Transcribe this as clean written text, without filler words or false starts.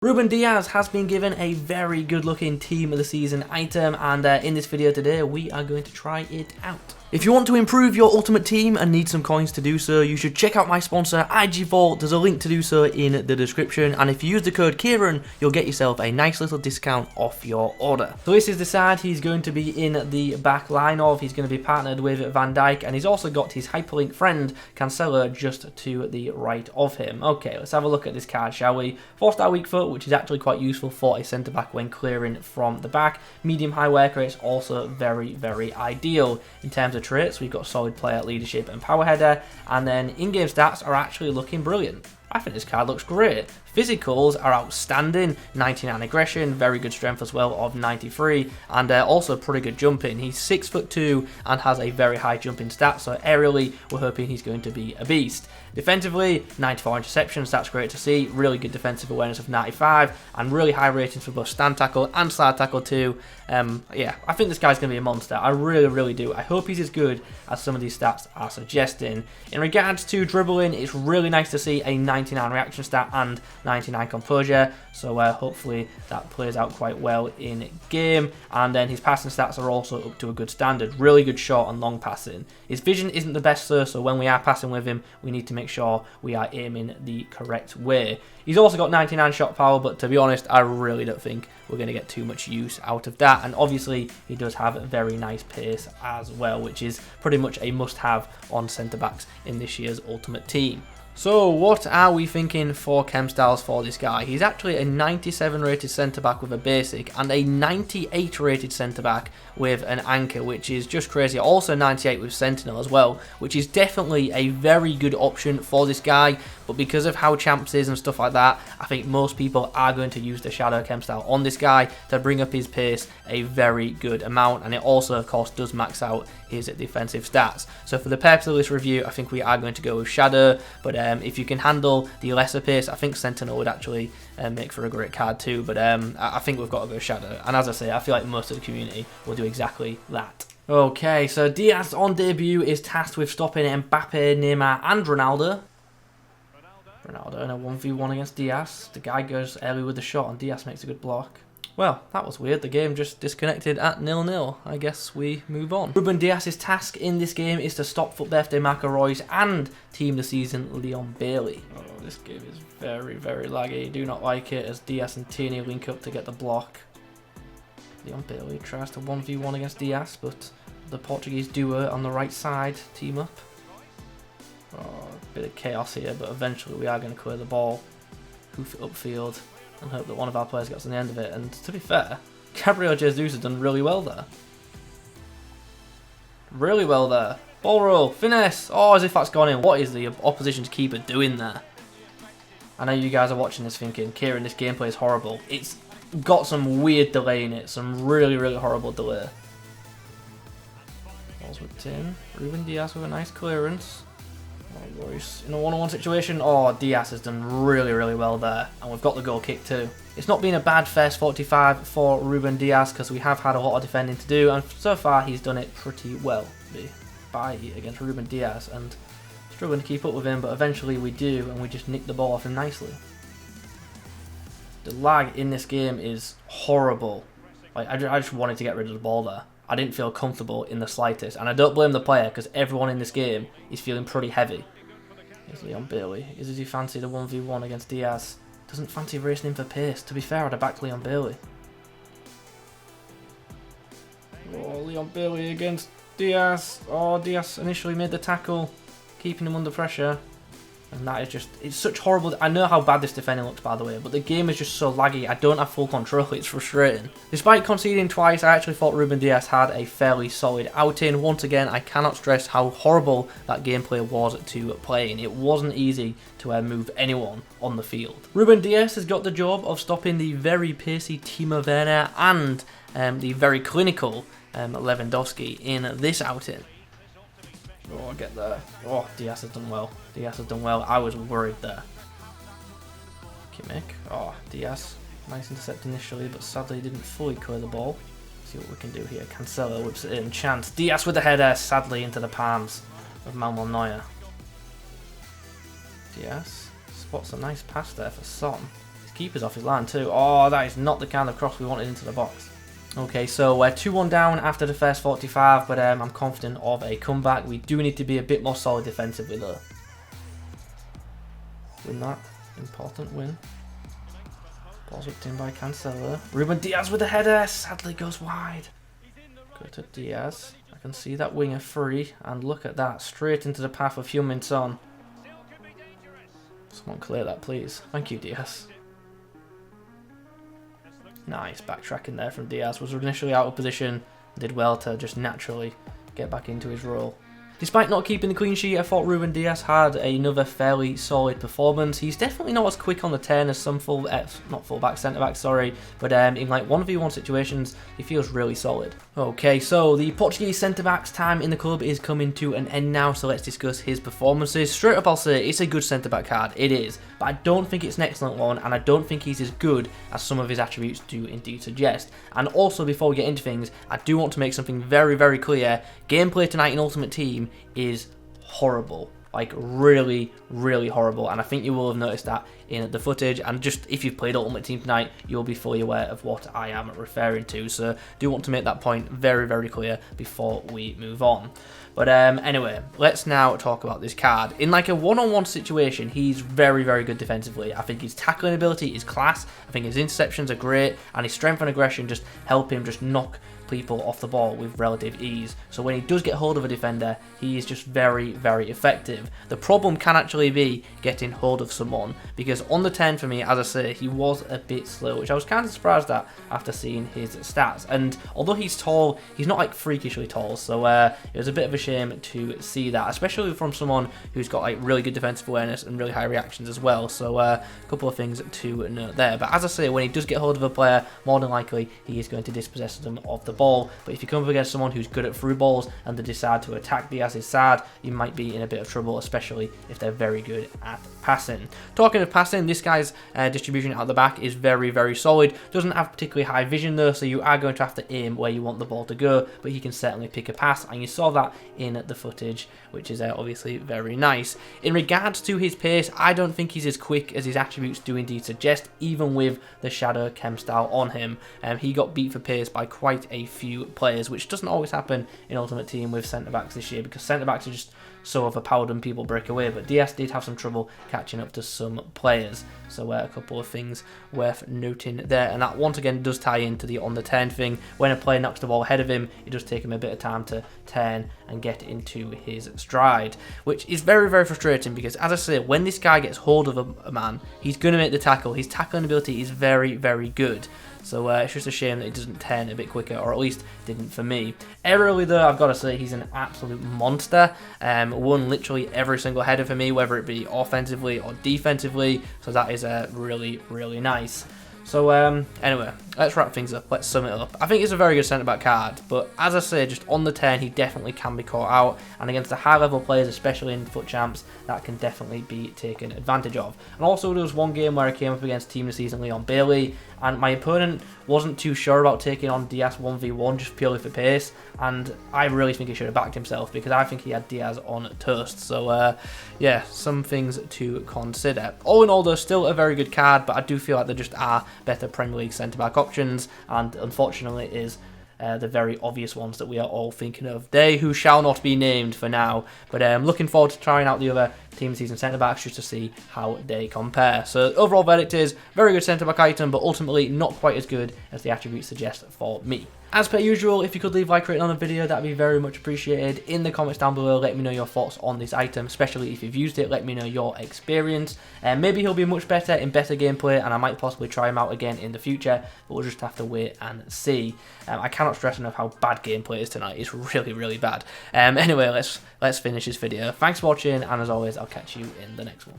Ruiddiaz has been given a very good looking team of the season item, and in this video today we are going to try it out. If you want to improve your ultimate team and need some coins to do so, you should check out my sponsor IG Vault. There's a link to do so in the description, and if you use the code Kieran, you'll get yourself a nice little discount off your order. So this is the side he's going to be in the back line of. He's going to be partnered with Van Dijk, and he's also got his hyperlink friend Cancelo just to the right of him. Okay, let's have a look at this card, shall we? 4-star weak foot, which is actually quite useful for a centre back when clearing from the back. Medium high work rate is also very, very ideal. In terms of traits, we've got solid player, leadership and power header, and then in-game stats are actually looking brilliant. I think this card looks great. Physicals are outstanding, 99 aggression, very good strength as well of 93, and also pretty good jumping. He's 6'2" and has a very high jumping stat, so aerially we're hoping he's going to be a beast. Defensively, 94 interceptions, that's great to see. Really good defensive awareness of 95, and really high ratings for both stand tackle and slide tackle too. Yeah, I think this guy's going to be a monster. I really do. I hope he's as good as some of these stats are suggesting. In regards to dribbling, it's really nice to see a 99 reaction stat and 99 composure, so hopefully that plays out quite well in game. And then his passing stats are also up to a good standard. Really good short and long passing. His vision isn't the best though, so when we are passing with him, we need to make sure we are aiming the correct way. He's also got 99 shot power, but to be honest, I really don't think we're going to get too much use out of that. And obviously, he does have a very nice pace as well, which is pretty much a must-have on centre-backs in this year's Ultimate Team. So what are we thinking for Kemp Styles for this guy? He's actually a 97 rated centre-back with a basic and a 98 rated centre-back with an anchor, which is just crazy. Also 98 with Sentinel as well, which is definitely a very good option for this guy. But because of how Champs is and stuff like that, I think most people are going to use the Shadow Kemp Style on this guy to bring up his pace a very good amount. And it also, of course, does max out his defensive stats. So for the purpose of this review, I think we are going to go with Shadow. But if you can handle the lesser pace, I think Sentinel would actually make for a great card too. But I think we've got to go Shadow. And as I say, I feel like most of the community will do exactly that. Okay, so Diaz on debut is tasked with stopping Mbappe, Neymar and Ronaldo. Ronaldo in a 1v1 against Diaz. The guy goes early with the shot and Diaz makes a good block. Well, that was weird. The game just disconnected at 0-0. I guess we move on. Ruiddiaz's task in this game is to stop Foot Birthday Marco Reus and Team the Season Leon Bailey. Oh, this game is very, very laggy. Do not like it as Diaz and Tierney link up to get the block. Leon Bailey tries to 1v1 against Diaz, but the Portuguese duo on the right side team up. Oh, a bit of chaos here, but eventually we are going to clear the ball, hoof it upfield, and hope that one of our players gets on the end of it. And to be fair, Gabriel Jesus has done really well there. Really well there. Ball roll, finesse. Oh, as if that's gone in. What is the opposition's keeper doing there? I know you guys are watching this thinking, Kieran, this gameplay is horrible. It's got some weird delay in it, some really, really horrible delay. Balls whipped in. Ruiddiaz with a nice clearance. Oh, Royce in a one-on-one situation. Oh, Diaz has done really, really well there. And we've got the goal kick too. It's not been a bad first 45 for Ruiddiaz because we have had a lot of defending to do. And so far, he's done it pretty well. By against Ruiddiaz and struggling to keep up with him. But eventually we do, and we just nick the ball off him nicely. The lag in this game is horrible. Like, I just wanted to get rid of the ball there. I didn't feel comfortable in the slightest, and I don't blame the player because everyone in this game is feeling pretty heavy. Here's Leon Bailey. Does he fancy the 1v1 against Diaz? Doesn't fancy racing him for pace. To be fair, I'd have backed Leon Bailey. Oh, Leon Bailey against Diaz. Oh, Diaz initially made the tackle, keeping him under pressure. And that is just, it's such horrible. I know how bad this defending looks, by the way, but the game is just so laggy. I don't have full control. It's frustrating. Despite conceding twice, I actually thought Ruiddiaz had a fairly solid outing. Once again, I cannot stress how horrible that gameplay was to playing. It wasn't easy to move anyone on the field. Ruiddiaz has got the job of stopping the very pacey Timo Werner and the very clinical Lewandowski in this outing. Oh, get there. Oh, Diaz has done well. Diaz has done well. I was worried there. Kimmich. Oh, Diaz. Nice intercept initially, but sadly didn't fully clear the ball. See what we can do here. Cancelo whips it in. Chance. Diaz with the header, sadly into the palms of Manuel Neuer. Diaz spots a nice pass there for Son. He's keeper's off his line too. Oh, that is not the kind of cross we wanted into the box. Okay, so we're 2-1 down after the first 45, but I'm confident of a comeback. We do need to be a bit more solid defensively though. Win that. Important win. Ball's whipped in by Cancelo. Ruiddiaz with a header. Sadly goes wide. Go to Diaz. I can see that winger free. And look at that. Straight into the path of Son. Someone clear that, please. Thank you, Diaz. Nice backtracking there from Diaz. Was initially out of position. Did well to just naturally get back into his role. Despite not keeping the clean sheet, I thought Ruiddiaz had another fairly solid performance. He's definitely not as quick on the turn as some centre-back, sorry, but in like 1v1 situations, he feels really solid. Okay, so the Portuguese centre-back's time in the club is coming to an end now, so let's discuss his performances. Straight up, I'll say it's a good centre-back card, it is, but I don't think it's an excellent one, and I don't think he's as good as some of his attributes do indeed suggest. And also, before we get into things, I do want to make something very, very clear. Gameplay tonight in Ultimate Team is horrible, like really, really horrible, and I think you will have noticed that in the footage, and just if you've played Ultimate Team tonight, you'll be fully aware of what I am referring to, so do want to make that point very, very clear before we move on. But anyway, let's now talk about this card. In like a one-on-one situation, he's very, very good defensively. I think his tackling ability is class, I think his interceptions are great, and his strength and aggression just help him just knock people off the ball with relative ease. So when he does get hold of a defender, he is just very, very effective. The problem can actually be getting hold of someone, because on the 10 for me, as I say, he was a bit slow, which I was kind of surprised at after seeing his stats. And although he's tall, he's not like freakishly tall, so it was a bit of a shame to see that, especially from someone who's got like really good defensive awareness and really high reactions as well. So a couple of things to note there. But as I say, when he does get hold of a player, more than likely he is going to dispossess them of the ball. But if you come up against someone who's good at through balls and they decide to attack Diaz's side, you might be in a bit of trouble, especially if they're very good at passing. Talking of passing, this guy's distribution out the back is very, very solid. Doesn't have particularly high vision though, so you are going to have to aim where you want the ball to go, but he can certainly pick a pass, and you saw that in the footage, which is obviously very nice. In regards to his pace, I don't think he's as quick as his attributes do indeed suggest, even with the shadow Kemp style on him. He got beat for pace by quite a few players, which doesn't always happen in Ultimate Team with centre-backs this year, because centre-backs are just so overpowered and people break away, but Diaz did have some trouble catching up to some players, so a couple of things worth noting there. And that once again does tie into the on the turn thing. When a player knocks the ball ahead of him, it does take him a bit of time to turn and get into his stride, which is very, very frustrating, because as I say, when this guy gets hold of a man, he's going to make the tackle. His tackling ability is very, very good. So it's just a shame that he doesn't turn a bit quicker, or at least didn't for me. Aerially though, I've got to say he's an absolute monster. Won literally every single header for me, whether it be offensively or defensively, so that is really, really nice. So anyway, let's wrap things up, let's sum it up. I think it's a very good centre-back card, but as I say, just on the turn, he definitely can be caught out, and against the high-level players, especially in FUT Champs, that can definitely be taken advantage of. And also, there was one game where I came up against Team of the Season Leon Bailey, and my opponent wasn't too sure about taking on Diaz 1v1 just purely for pace, and I really think he should have backed himself, because I think he had Diaz on toast. So yeah, some things to consider. All in all though, still a very good card, but I do feel like there just are better Premier League centre-back options, and unfortunately it is the very obvious ones that we are all thinking of. They who shall not be named for now, but I'm looking forward to trying out the other Team Season centre-backs just to see how they compare. So overall verdict is very good centre-back item, but ultimately not quite as good as the attributes suggest for me. As per usual, if you could leave a like rating on the video, that'd be very much appreciated. In the comments down below, let me know your thoughts on this item, especially if you've used it. Let me know your experience. Maybe he'll be much better in better gameplay, and I might possibly try him out again in the future, but we'll just have to wait and see. I cannot stress enough how bad gameplay is tonight. It's really, really bad. Anyway, let's finish this video. Thanks for watching, and as always, I'll catch you in the next one.